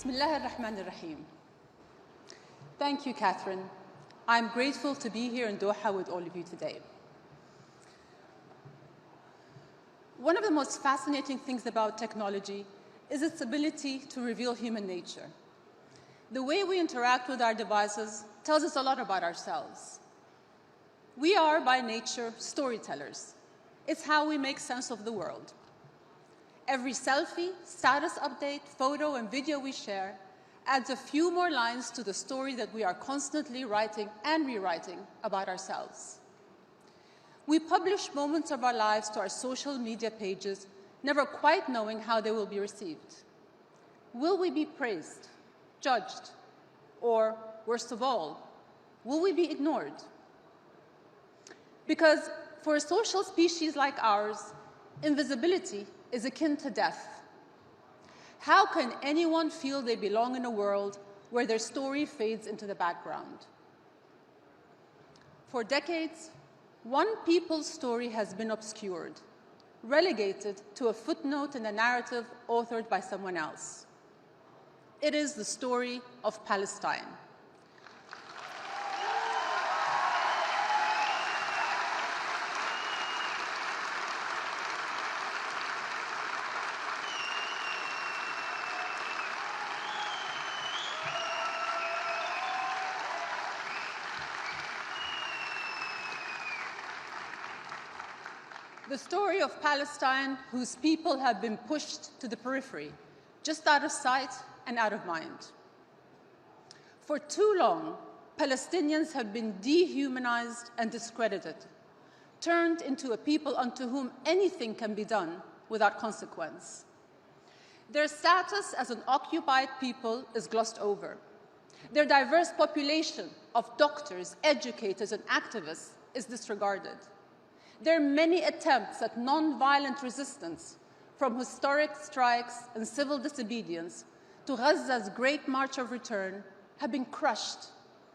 Bismillah ar-Rahman ar-Rahim. Thank you, Catherine. I'm grateful to be here in Doha with all of you today. One of the most fascinating things about technology is its ability to reveal human nature. The way we interact with our devices tells us a lot about ourselves. We are, by nature, storytellers. It's how we make sense of the world. Every selfie, status update, photo, and video we share adds a few more lines to the story that we are constantly writing and rewriting about ourselves. We publish moments of our lives to our social media pages, never quite knowing how they will be received. Will we be praised, judged, or, worst of all, will we be ignored? Because for a social species like ours, invisibility is akin to death. How can anyone feel they belong in a world where their story fades into the background? For decades, one people's story has been obscured, relegated to a footnote in a narrative authored by someone else. It is the story of Palestine. The story of Palestine, whose people have been pushed to the periphery, just out of sight and out of mind. For too long, Palestinians have been dehumanized and discredited, turned into a people unto whom anything can be done without consequence. Their status as an occupied people is glossed over. Their diverse population of doctors, educators, and activists is disregarded. There are many attempts at nonviolent resistance, from historic strikes and civil disobedience to Gaza's Great March of Return, have been crushed,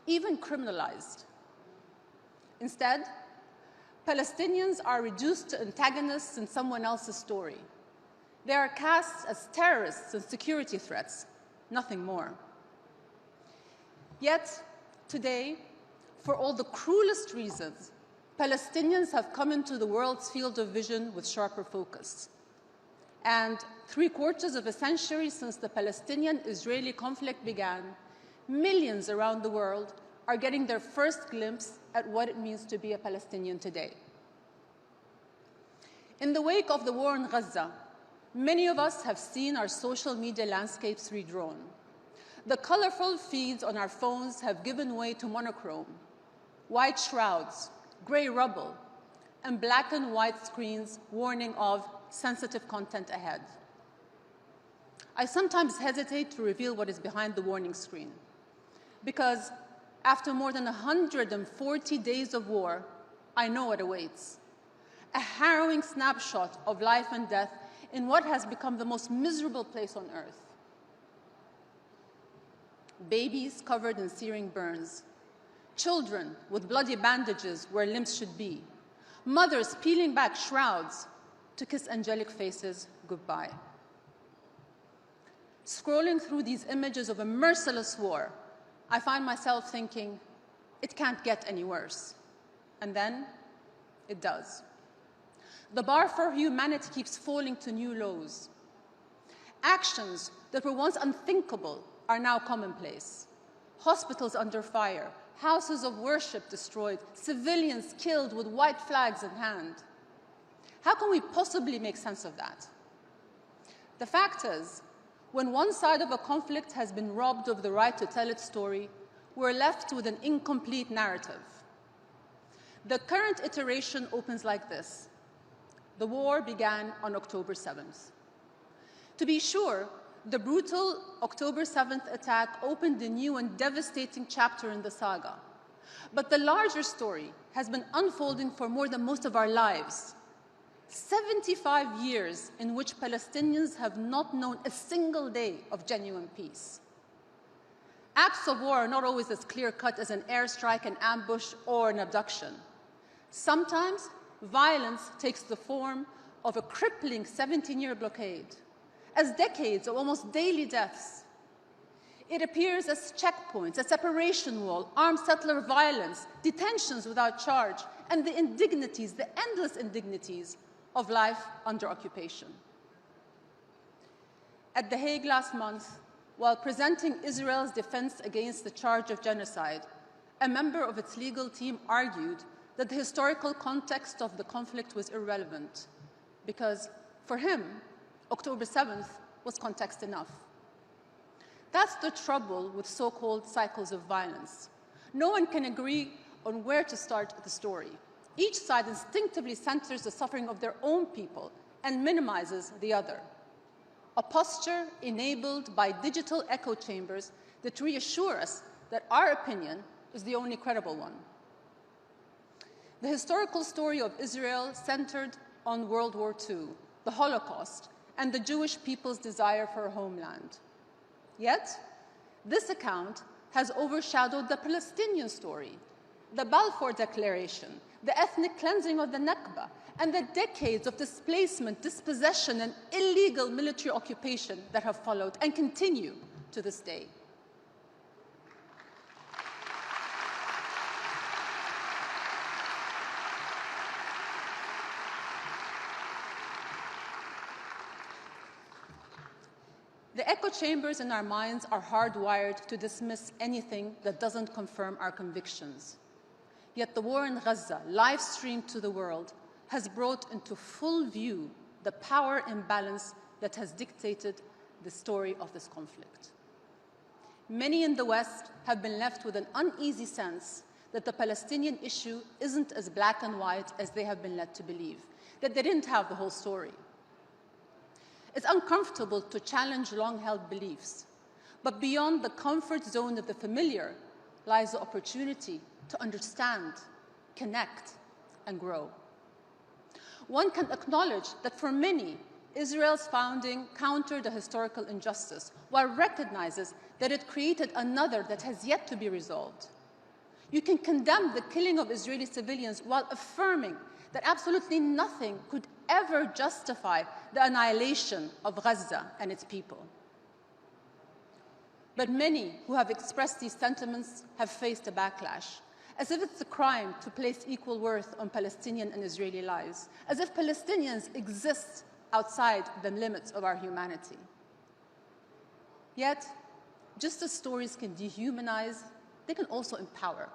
even criminalized. Instead, Palestinians are reduced to antagonists in someone else's story. They are cast as terrorists and security threats, nothing more. Yet, today, for all the cruelest reasons, Palestinians have come into the world's field of vision with sharper focus. And 3/4 of a century since the Palestinian-Israeli conflict began, millions around the world are getting their first glimpse at what it means to be a Palestinian today. In the wake of the war in Gaza, many of us have seen our social media landscapes redrawn. The colorful feeds on our phones have given way to monochrome, white shrouds, gray rubble, and black and white screens warning of sensitive content ahead. I sometimes hesitate to reveal what is behind the warning screen, because after more than 140 days of war, I know what awaits. A harrowing snapshot of life and death in what has become the most miserable place on earth. Babies covered in searing burns, children with bloody bandages where limbs should be, mothers peeling back shrouds to kiss angelic faces goodbye. Scrolling through these images of a merciless war, I find myself thinking, it can't get any worse. And then, it does. The bar for humanity keeps falling to new lows. Actions that were once unthinkable are now commonplace. Hospitals under fire, houses of worship destroyed, civilians killed with white flags in hand. How can we possibly make sense of that? The fact is, when one side of a conflict has been robbed of the right to tell its story, we're left with an incomplete narrative. The current iteration opens like this. The war began on October 7th. To be sure, the brutal October 7th attack opened a new and devastating chapter in the saga. But the larger story has been unfolding for more than most of our lives. 75 years in which Palestinians have not known a single day of genuine peace. Acts of war are not always as clear-cut as an airstrike, an ambush, or an abduction. Sometimes violence takes the form of a crippling 17-year blockade, as decades of almost daily deaths, It appears as checkpoints, a separation wall, armed settler violence, detentions without charge, and the indignities, the endless indignities of life under occupation. At The Hague last month, while presenting Israel's defense against the charge of genocide, a member of its legal team argued that the historical context of the conflict was irrelevant because, for him, October 7th was context enough. That's the trouble with so-called cycles of violence. No one can agree on where to start the story. Each side instinctively centers the suffering of their own people and minimizes the other. A posture enabled by digital echo chambers that reassure us that our opinion is the only credible one. The historical story of Israel centered on World War II, the Holocaust, and the Jewish people's desire for a homeland. Yet, this account has overshadowed the Palestinian story, the Balfour Declaration, the ethnic cleansing of the Nakba, and the decades of displacement, dispossession, and illegal military occupation that have followed and continue to this day. The echo chambers in our minds are hardwired to dismiss anything that doesn't confirm our convictions. Yet the war in Gaza, live-streamed to the world, has brought into full view the power imbalance that has dictated the story of this conflict. Many in the West have been left with an uneasy sense that the Palestinian issue isn't as black and white as they have been led to believe, that they didn't have the whole story. It's uncomfortable to challenge long-held beliefs, but beyond the comfort zone of the familiar lies the opportunity to understand, connect, and grow. One can acknowledge that for many, Israel's founding countered a historical injustice, while recognizes that it created another that has yet to be resolved. You can condemn the killing of Israeli civilians while affirming that absolutely nothing could ever justify the annihilation of Gaza and its people. But many who have expressed these sentiments have faced a backlash, as if it's a crime to place equal worth on Palestinian and Israeli lives, as if Palestinians exist outside the limits of our humanity. Yet, just as stories can dehumanize, they can also empower.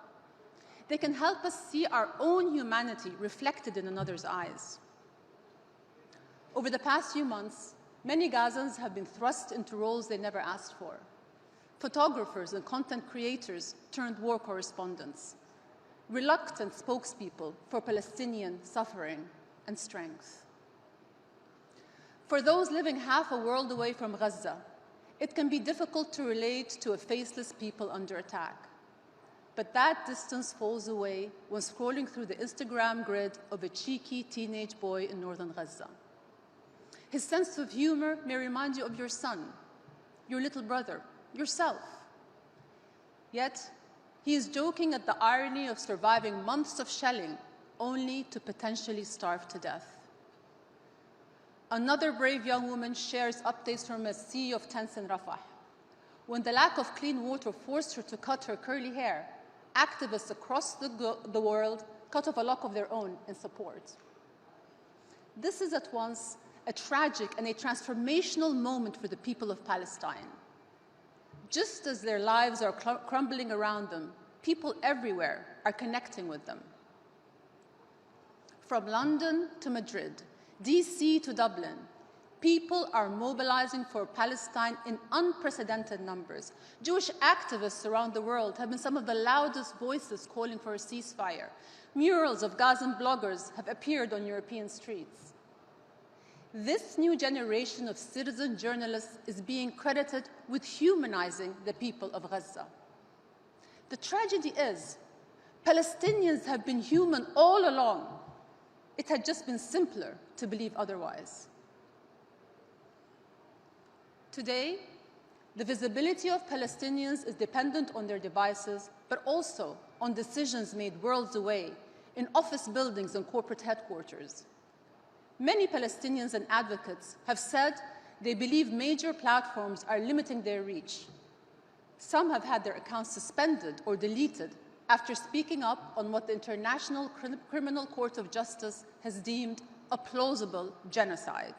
They can help us see our own humanity reflected in another's eyes. Over the past few months, many Gazans have been thrust into roles they never asked for. Photographers and content creators turned war correspondents, reluctant spokespeople for Palestinian suffering and strength. For those living half a world away from Gaza, it can be difficult to relate to a faceless people under attack. But that distance falls away when scrolling through the Instagram grid of a cheeky teenage boy in northern Gaza. His sense of humor may remind you of your son, your little brother, yourself. Yet, he is joking at the irony of surviving months of shelling only to potentially starve to death. Another brave young woman shares updates from a sea of tents in Rafah. When the lack of clean water forced her to cut her curly hair, activists across the world cut off a lock of their own in support. This is at once a tragic and a transformational moment for the people of Palestine. Just as their lives are crumbling around them, people everywhere are connecting with them. From London to Madrid, DC to Dublin, people are mobilizing for Palestine in unprecedented numbers. Jewish activists around the world have been some of the loudest voices calling for a ceasefire. Murals of Gazan bloggers have appeared on European streets. This new generation of citizen journalists is being credited with humanizing the people of Gaza. The tragedy is, Palestinians have been human all along. It had just been simpler to believe otherwise. Today, the visibility of Palestinians is dependent on their devices, but also on decisions made worlds away, in office buildings and corporate headquarters. Many Palestinians and advocates have said they believe major platforms are limiting their reach. Some have had their accounts suspended or deleted after speaking up on what the International Criminal Court of Justice has deemed a plausible genocide.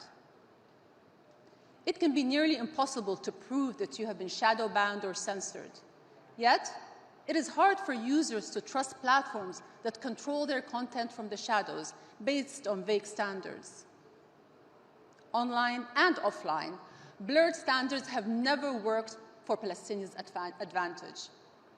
It can be nearly impossible to prove that you have been shadow banned or censored. Yet, it is hard for users to trust platforms that control their content from the shadows based on vague standards. Online and offline, blurred standards have never worked for Palestinians' advantage.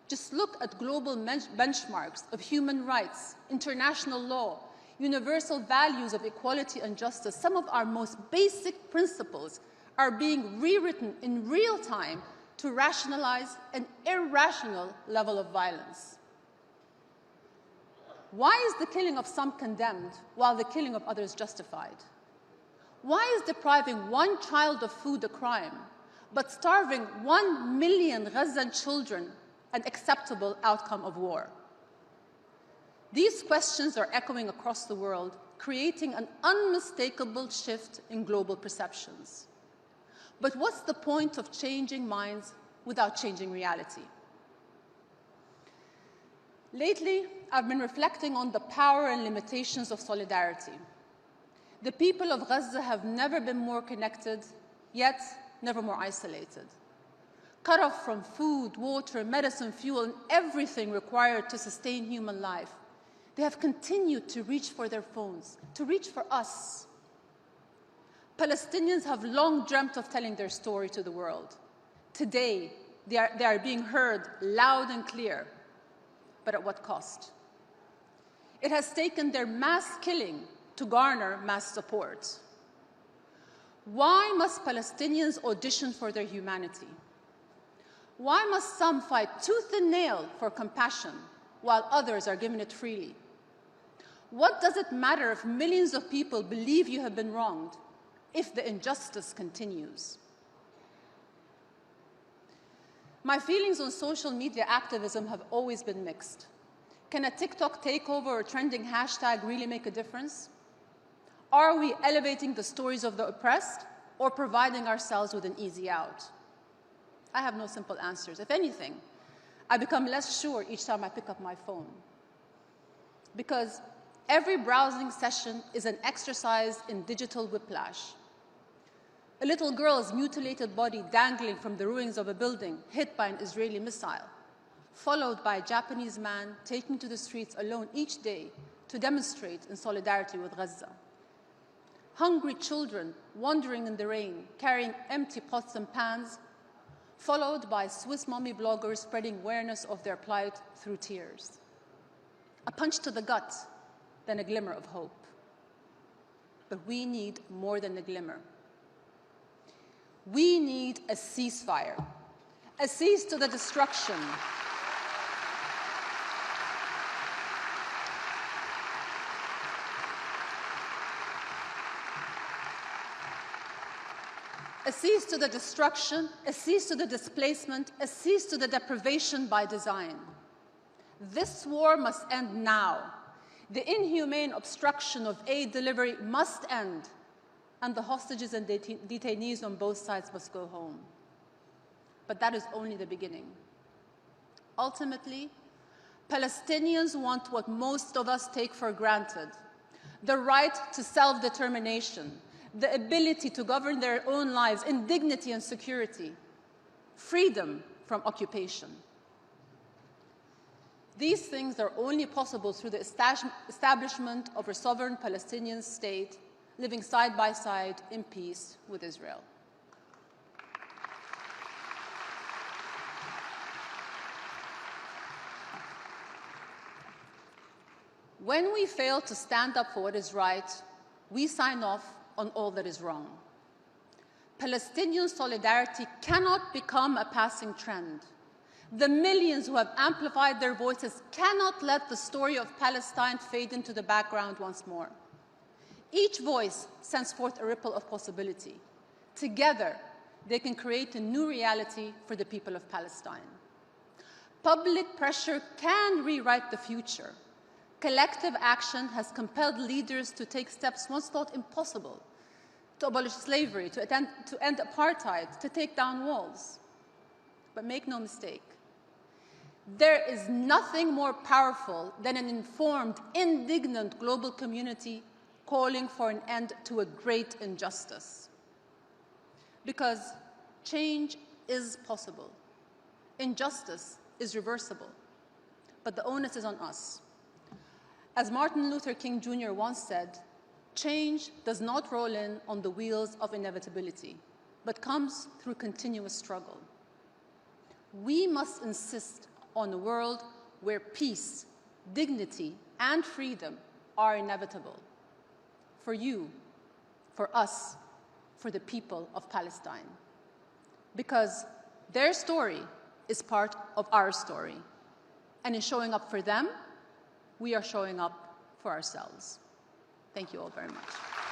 Just look at global benchmarks of human rights, international law, universal values of equality and justice. Some of our most basic principles are being rewritten in real time to rationalize an irrational level of violence. Why is the killing of some condemned while the killing of others justified? Why is depriving one child of food a crime, but starving 1 million Gazan children an acceptable outcome of war? These questions are echoing across the world, creating an unmistakable shift in global perceptions. But what's the point of changing minds without changing reality? Lately, I've been reflecting on the power and limitations of solidarity. The people of Gaza have never been more connected, yet never more isolated. Cut off from food, water, medicine, fuel, and everything required to sustain human life, they have continued to reach for their phones, to reach for us. Palestinians have long dreamt of telling their story to the world. Today, they are being heard loud and clear, but at what cost? It has taken their mass killing to garner mass support. Why must Palestinians audition for their humanity? Why must some fight tooth and nail for compassion while others are given it freely? What does it matter if millions of people believe you have been wronged if the injustice continues? My feelings on social media activism have always been mixed. Can a TikTok takeover or trending hashtag really make a difference? Are we elevating the stories of the oppressed or providing ourselves with an easy out? I have no simple answers. If anything, I become less sure each time I pick up my phone. Because every browsing session is an exercise in digital whiplash. A little girl's mutilated body dangling from the ruins of a building hit by an Israeli missile, followed by a Japanese man taking to the streets alone each day to demonstrate in solidarity with Gaza. Hungry children wandering in the rain, carrying empty pots and pans, followed by Swiss mommy bloggers spreading awareness of their plight through tears. A punch to the gut, then a glimmer of hope. But we need more than a glimmer. We need a ceasefire, a cease to the destruction. A cease to the destruction, a cease to the displacement, a cease to the deprivation by design. This war must end now. The inhumane obstruction of aid delivery must end, and the hostages and detainees on both sides must go home. But that is only the beginning. Ultimately, Palestinians want what most of us take for granted: the right to self-determination, the ability to govern their own lives in dignity and security, freedom from occupation. These things are only possible through the establishment of a sovereign Palestinian state living side by side in peace with Israel. When we fail to stand up for what is right, we sign off on all that is wrong. Palestinian solidarity cannot become a passing trend. The millions who have amplified their voices cannot let the story of Palestine fade into the background once more. Each voice sends forth a ripple of possibility. Together, they can create a new reality for the people of Palestine. Public pressure can rewrite the future. Collective action has compelled leaders to take steps once thought impossible: to abolish slavery, to end apartheid, to take down walls. But make no mistake, there is nothing more powerful than an informed, indignant global community calling for an end to a great injustice. Because change is possible. Injustice is reversible. But the onus is on us. As Martin Luther King Jr. once said, change does not roll in on the wheels of inevitability, but comes through continuous struggle. We must insist on a world where peace, dignity, and freedom are inevitable. For you, for us, for the people of Palestine. Because their story is part of our story. And in showing up for them, we are showing up for ourselves. Thank you all very much.